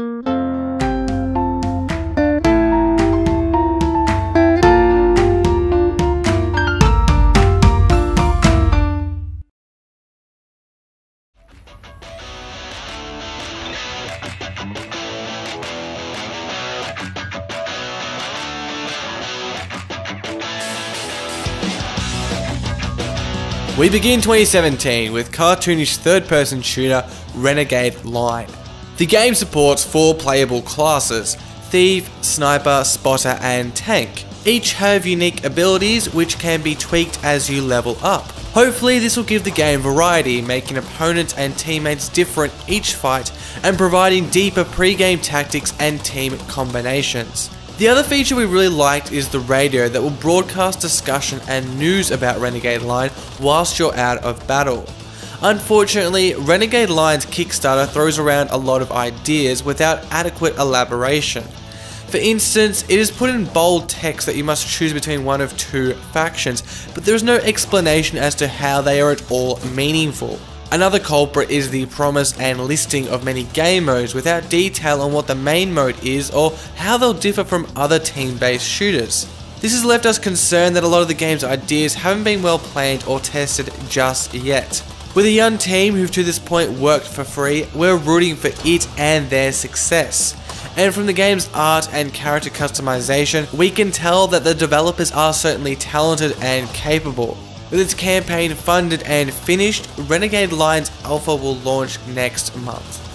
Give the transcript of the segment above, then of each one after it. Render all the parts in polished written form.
We begin 2017 with cartoonish third-person shooter Renegade Line. The game supports 4 playable classes: Thief, Sniper, Spotter and Tank. Each have unique abilities which can be tweaked as you level up. Hopefully this will give the game variety, making opponents and teammates different each fight and providing deeper pre-game tactics and team combinations. The other feature we really liked is the radio that will broadcast discussion and news about Renegade Line whilst you're out of battle. Unfortunately, Renegade Line's Kickstarter throws around a lot of ideas without adequate elaboration. For instance, it is put in bold text that you must choose between one of 2 factions, but there is no explanation as to how they are at all meaningful. Another culprit is the promise and listing of many game modes without detail on what the main mode is or how they'll differ from other team-based shooters. This has left us concerned that a lot of the game's ideas haven't been well planned or tested just yet. With a young team who've to this point worked for free, we're rooting for it and their success. And from the game's art and character customization, we can tell that the developers are certainly talented and capable. With its campaign funded and finished, Renegade Line's alpha will launch next month.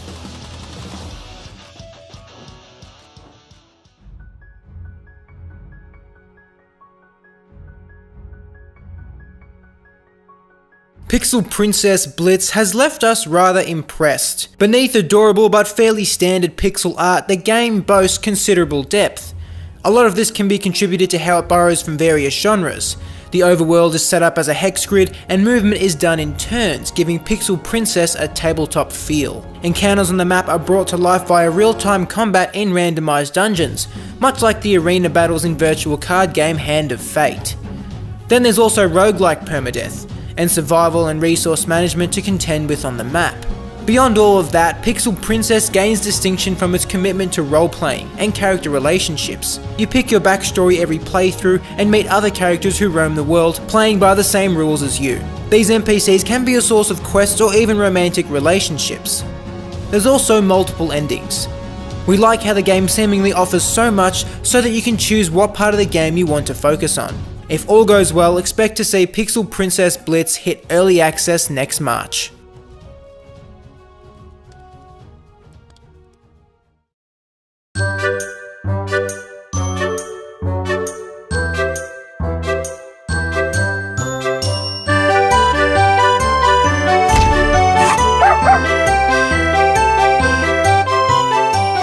Pixel Princess Blitz has left us rather impressed. Beneath adorable but fairly standard pixel art, the game boasts considerable depth. A lot of this can be contributed to how it borrows from various genres. The overworld is set up as a hex grid and movement is done in turns, giving Pixel Princess a tabletop feel. Encounters on the map are brought to life via real-time combat in randomized dungeons, much like the arena battles in virtual card game Hand of Fate. Then there's also roguelike permadeath, and survival and resource management to contend with on the map. Beyond all of that, Pixel Princess gains distinction from its commitment to role-playing and character relationships. You pick your backstory every playthrough and meet other characters who roam the world, playing by the same rules as you. These NPCs can be a source of quests or even romantic relationships. There's also multiple endings. We like how the game seemingly offers so much so that you can choose what part of the game you want to focus on. If all goes well, expect to see Pixel Princess Blitz hit early access next March.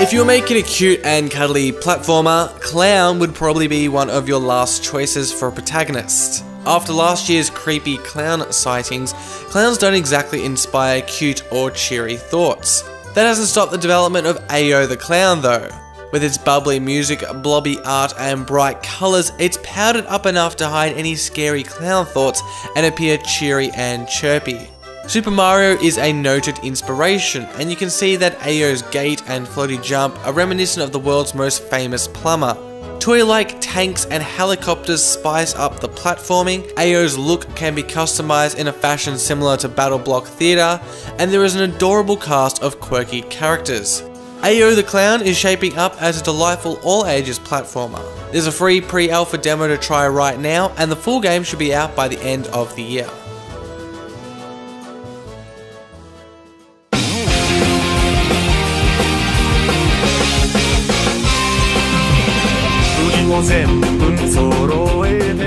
If you're making a cute and cuddly platformer, Clown would probably be one of your last choices for a protagonist. After last year's creepy clown sightings, clowns don't exactly inspire cute or cheery thoughts. That hasn't stopped the development of Ayo the Clown though. With its bubbly music, blobby art and bright colours, it's powdered up enough to hide any scary clown thoughts and appear cheery and chirpy. Super Mario is a noted inspiration, and you can see that Ayo's gait and floaty jump are reminiscent of the world's most famous plumber. Toy-like tanks and helicopters spice up the platforming, Ayo's look can be customized in a fashion similar to Battle Block Theatre, and there is an adorable cast of quirky characters. Ayo the Clown is shaping up as a delightful all-ages platformer. There's a free pre-alpha demo to try right now, and the full game should be out by the end of the year.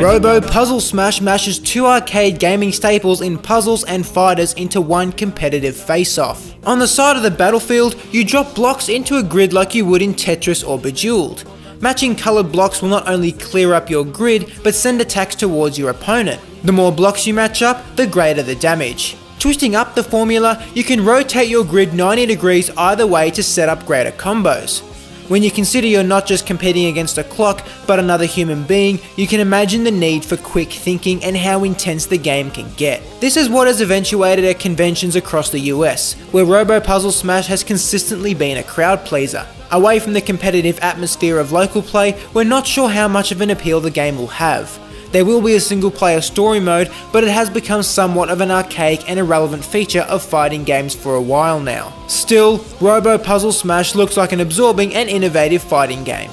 Robo Puzzle Smash mashes 2 arcade gaming staples in puzzles and fighters into one competitive face-off. On the side of the battlefield, you drop blocks into a grid like you would in Tetris or Bejeweled. Matching coloured blocks will not only clear up your grid, but send attacks towards your opponent. The more blocks you match up, the greater the damage. Twisting up the formula, you can rotate your grid 90 degrees either way to set up greater combos. When you consider you're not just competing against a clock, but another human being, you can imagine the need for quick thinking and how intense the game can get. This is what has eventuated at conventions across the US, where Robo Puzzle Smash has consistently been a crowd pleaser. Away from the competitive atmosphere of local play, we're not sure how much of an appeal the game will have. There will be a single player story mode, but it has become somewhat of an archaic and irrelevant feature of fighting games for a while now. Still, Robo Puzzle Smash looks like an absorbing and innovative fighting game.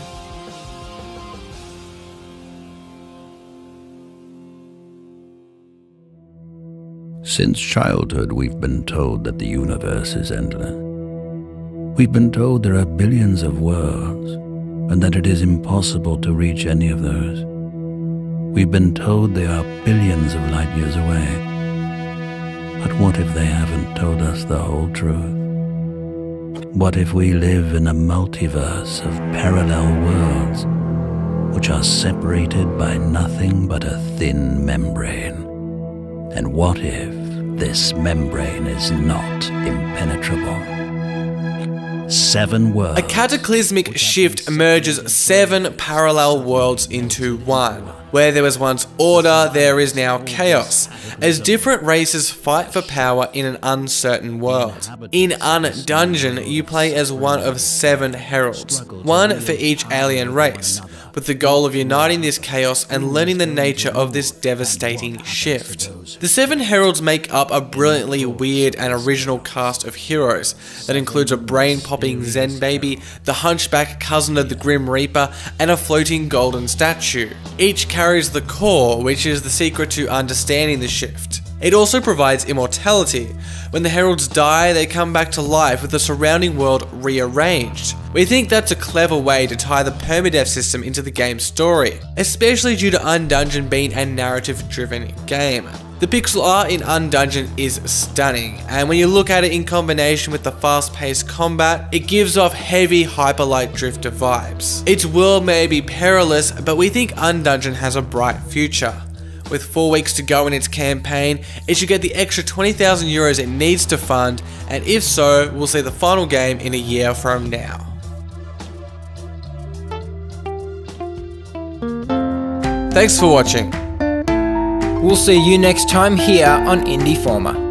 Since childhood, we've been told that the universe is endless. We've been told there are billions of worlds, and that it is impossible to reach any of those. We've been told they are billions of light years away. But what if they haven't told us the whole truth? What if we live in a multiverse of parallel worlds, which are separated by nothing but a thin membrane? And what if this membrane is not impenetrable? 7 worlds. A cataclysmic shift merges 7 parallel worlds into one. Where there was once order, there is now chaos, as different races fight for power in an uncertain world. In Undungeon, you play as one of 7 heralds, one for each alien race, with the goal of uniting this chaos and learning the nature of this devastating shift. The 7 heralds make up a brilliantly weird and original cast of heroes that includes a brain-popping Zen baby, the hunchback cousin of the Grim Reaper, and a floating golden statue. Each carries the core, which is the secret to understanding the shift. It also provides immortality. When the heralds die, they come back to life with the surrounding world rearranged. We think that's a clever way to tie the permadeath system into the game's story, especially due to Undungeon being a narrative-driven game. The pixel art in Undungeon is stunning, and when you look at it in combination with the fast-paced combat, it gives off heavy Hyper-Light Drifter vibes. Its world may be perilous, but we think Undungeon has a bright future. With 4 weeks to go in its campaign, it should get the extra 20,000 euros it needs to fund, and if so, we'll see the final game in a year from now. Thanks for watching. We'll see you next time here on Indie Former.